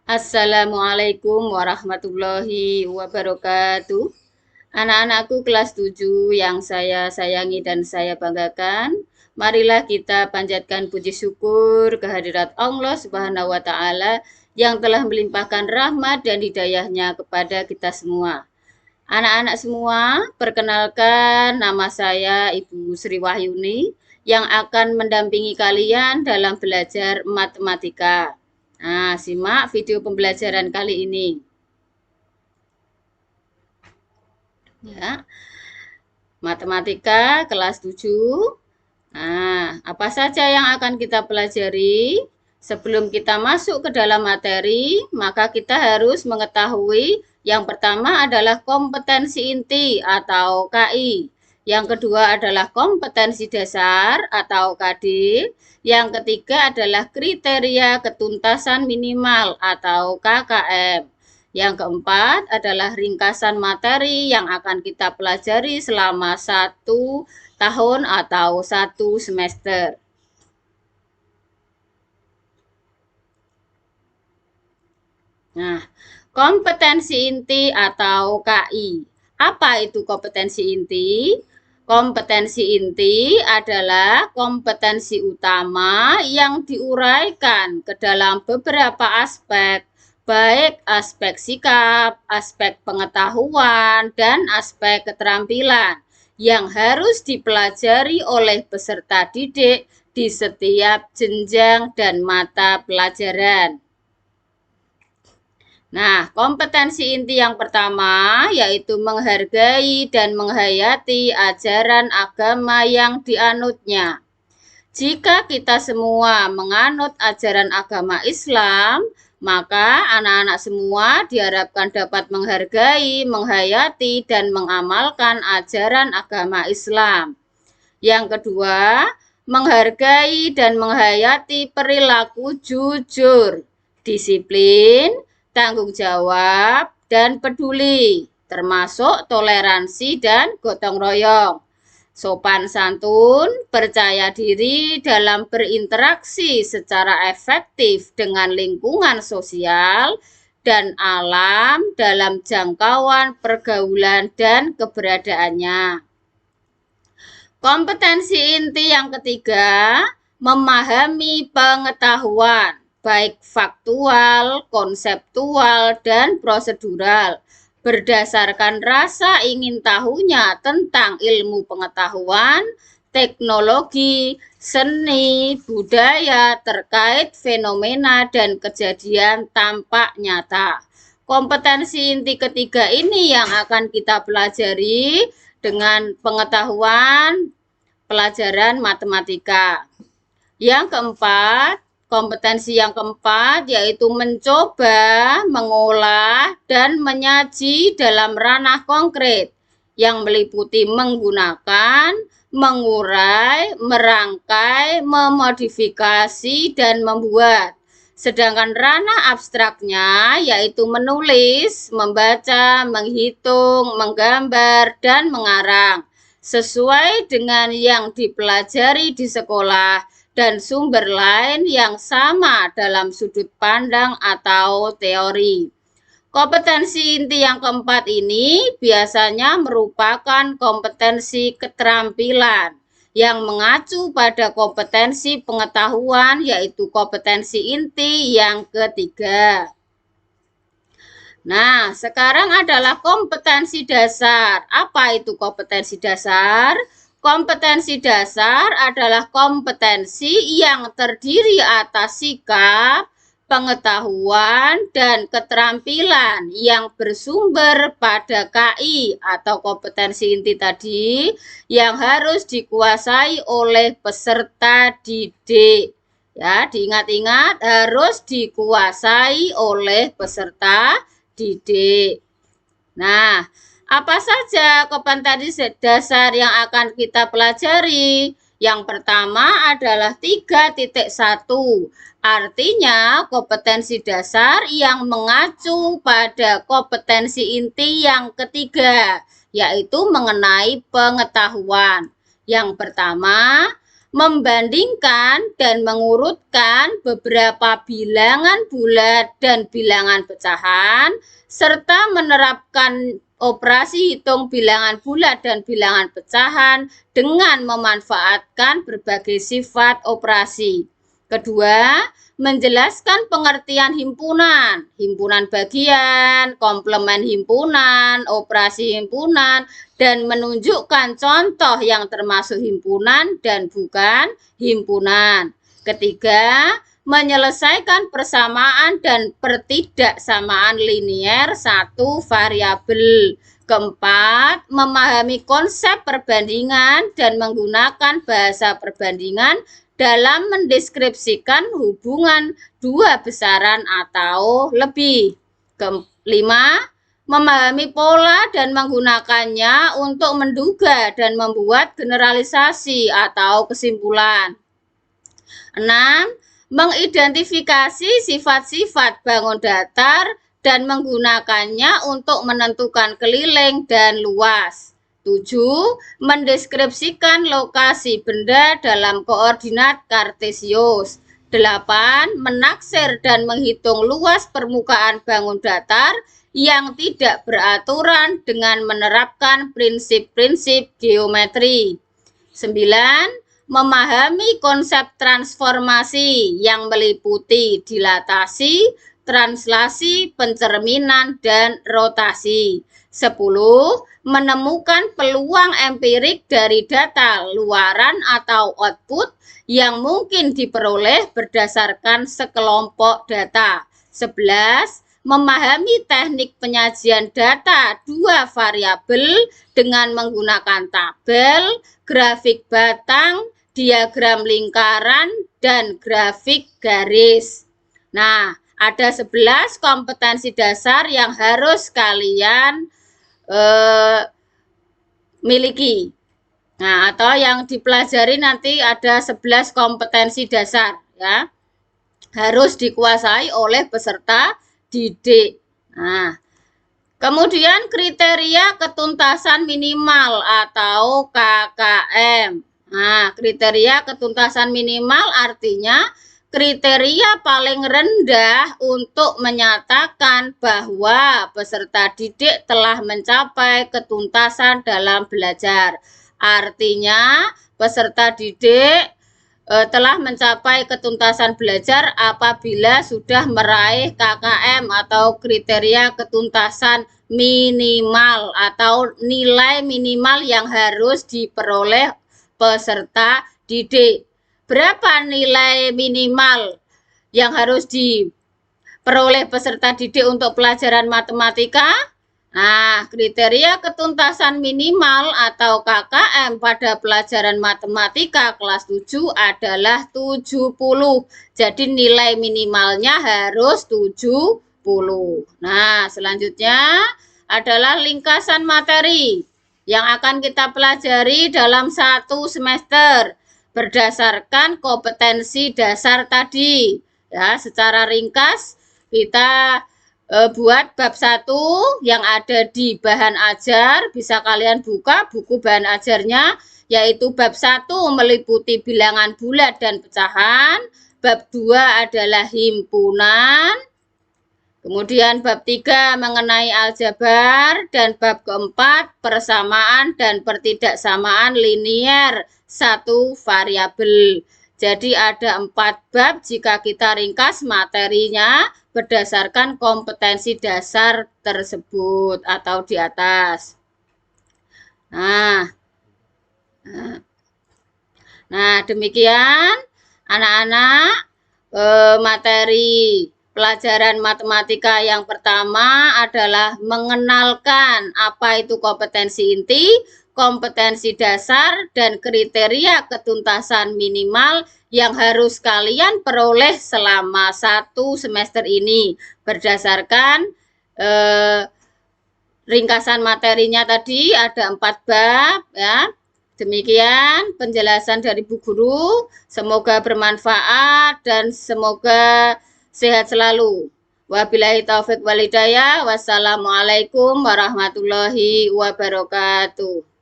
Assalamualaikum warahmatullahi wabarakatuh. Anak-anakku kelas 7 yang saya sayangi dan saya banggakan, marilah kita panjatkan puji syukur kehadirat Allah Subhanahu wa taala yang telah melimpahkan rahmat dan hidayahnya kepada kita semua. Anak-anak semua, perkenalkan nama saya Ibu Sri Wahyuni yang akan mendampingi kalian dalam belajar matematika. Nah, simak video pembelajaran kali ini. Ya, matematika kelas 7. Nah, apa saja yang akan kita pelajari? Sebelum kita masuk ke dalam materi, maka kita harus mengetahui yang pertama adalah kompetensi inti atau KI. Yang kedua adalah kompetensi dasar atau KD. Yang ketiga adalah kriteria ketuntasan minimal atau KKM. Yang keempat adalah ringkasan materi yang akan kita pelajari selama 1 tahun atau 1 semester. Nah, kompetensi inti atau KI. Apa itu kompetensi inti? Kompetensi inti adalah kompetensi utama yang diuraikan ke dalam beberapa aspek, baik aspek sikap, aspek pengetahuan, dan aspek keterampilan yang harus dipelajari oleh peserta didik di setiap jenjang dan mata pelajaran. Nah, kompetensi inti yang pertama yaitu menghargai dan menghayati ajaran agama yang dianutnya. Jika kita semua menganut ajaran agama Islam, maka anak-anak semua diharapkan dapat menghargai, menghayati, dan mengamalkan ajaran agama Islam. Yang kedua, menghargai dan menghayati perilaku jujur, disiplin, tanggung jawab, dan peduli, termasuk toleransi dan gotong royong. Sopan santun, percaya diri dalam berinteraksi secara efektif dengan lingkungan sosial dan alam dalam jangkauan pergaulan dan keberadaannya. Kompetensi inti yang ketiga, memahami pengetahuan, baik faktual, konseptual, dan prosedural, berdasarkan rasa ingin tahunya tentang ilmu pengetahuan, teknologi, seni, budaya terkait fenomena dan kejadian tampak nyata. Kompetensi inti ketiga ini yang akan kita pelajari dengan pengetahuan pelajaran matematika. Yang keempat, kompetensi yang keempat yaitu mencoba, mengolah, dan menyaji dalam ranah konkret yang meliputi menggunakan, mengurai, merangkai, memodifikasi, dan membuat. Sedangkan ranah abstraknya yaitu menulis, membaca, menghitung, menggambar, dan mengarang sesuai dengan yang dipelajari di sekolah dan sumber lain yang sama dalam sudut pandang atau teori. Kompetensi inti yang keempat ini biasanya merupakan kompetensi keterampilan yang mengacu pada kompetensi pengetahuan yaitu kompetensi inti yang ketiga. Nah, sekarang adalah kompetensi dasar. Apa itu kompetensi dasar? Kompetensi dasar adalah kompetensi yang terdiri atas sikap, pengetahuan, dan keterampilan yang bersumber pada KI atau kompetensi inti tadi yang harus dikuasai oleh peserta didik. Ya, diingat-ingat harus dikuasai oleh peserta didik. Nah, apa saja kompetensi dasar yang akan kita pelajari? Yang pertama adalah 3.1. Artinya kompetensi dasar yang mengacu pada kompetensi inti yang ketiga, yaitu mengenai pengetahuan. Yang pertama, membandingkan dan mengurutkan beberapa bilangan bulat dan bilangan pecahan, serta menerapkan operasi hitung bilangan bulat dan bilangan pecahan dengan memanfaatkan berbagai sifat operasi. Kedua, menjelaskan pengertian himpunan, himpunan bagian, komplement himpunan, operasi himpunan, dan menunjukkan contoh yang termasuk himpunan dan bukan himpunan. Ketiga, menyelesaikan persamaan dan pertidaksamaan linier satu variabel. Keempat, memahami konsep perbandingan dan menggunakan bahasa perbandingan dalam mendeskripsikan hubungan dua besaran atau lebih. Kelima, memahami pola dan menggunakannya untuk menduga dan membuat generalisasi atau kesimpulan. 6. Mengidentifikasi sifat-sifat bangun datar dan menggunakannya untuk menentukan keliling dan luas. 7. Mendeskripsikan lokasi benda dalam koordinat kartesius. 8. Menaksir dan menghitung luas permukaan bangun datar yang tidak beraturan dengan menerapkan prinsip-prinsip geometri. 9. Memahami konsep transformasi yang meliputi dilatasi, translasi, pencerminan, dan rotasi. 10. Menemukan peluang empirik dari data luaran atau output yang mungkin diperoleh berdasarkan sekelompok data. 11. Memahami teknik penyajian data dua variabel dengan menggunakan tabel, grafik batang, diagram lingkaran, dan grafik garis. Nah, ada 11 kompetensi dasar yang harus kalian miliki. Nah, atau yang dipelajari nanti ada 11 kompetensi dasar ya. Harus dikuasai oleh peserta didik. Nah, kemudian kriteria ketuntasan minimal atau KKM. Nah, kriteria ketuntasan minimal artinya kriteria paling rendah untuk menyatakan bahwa peserta didik telah mencapai ketuntasan dalam belajar. Artinya, peserta didik telah mencapai ketuntasan belajar apabila sudah meraih KKM atau kriteria ketuntasan minimal atau nilai minimal yang harus diperoleh peserta didik. Berapa nilai minimal yang harus diperoleh peserta didik untuk pelajaran matematika? Nah, kriteria ketuntasan minimal atau KKM pada pelajaran matematika kelas 7 adalah 70. Jadi nilai minimalnya harus 70. Nah, selanjutnya adalah ringkasan materi yang akan kita pelajari dalam satu semester berdasarkan kompetensi dasar tadi. Ya, secara ringkas kita buat bab 1 yang ada di bahan ajar. Bisa kalian buka buku bahan ajarnya, yaitu bab 1 meliputi bilangan bulat dan pecahan, bab 2 adalah himpunan, kemudian bab 3 mengenai aljabar, dan bab keempat persamaan dan pertidaksamaan linier satu variabel. Jadi ada 4 bab jika kita ringkas materinya berdasarkan kompetensi dasar tersebut atau di atas. Nah, demikian anak-anak materi pelajaran matematika yang pertama adalah mengenalkan apa itu kompetensi inti, kompetensi dasar, dan kriteria ketuntasan minimal yang harus kalian peroleh selama satu semester ini berdasarkan ringkasan materinya tadi ada 4 bab ya. Demikian penjelasan dari Bu Guru, semoga bermanfaat dan semoga sehat selalu. Wabillahi taufik wal hidayah. Wassalamualaikum warahmatullahi wabarakatuh.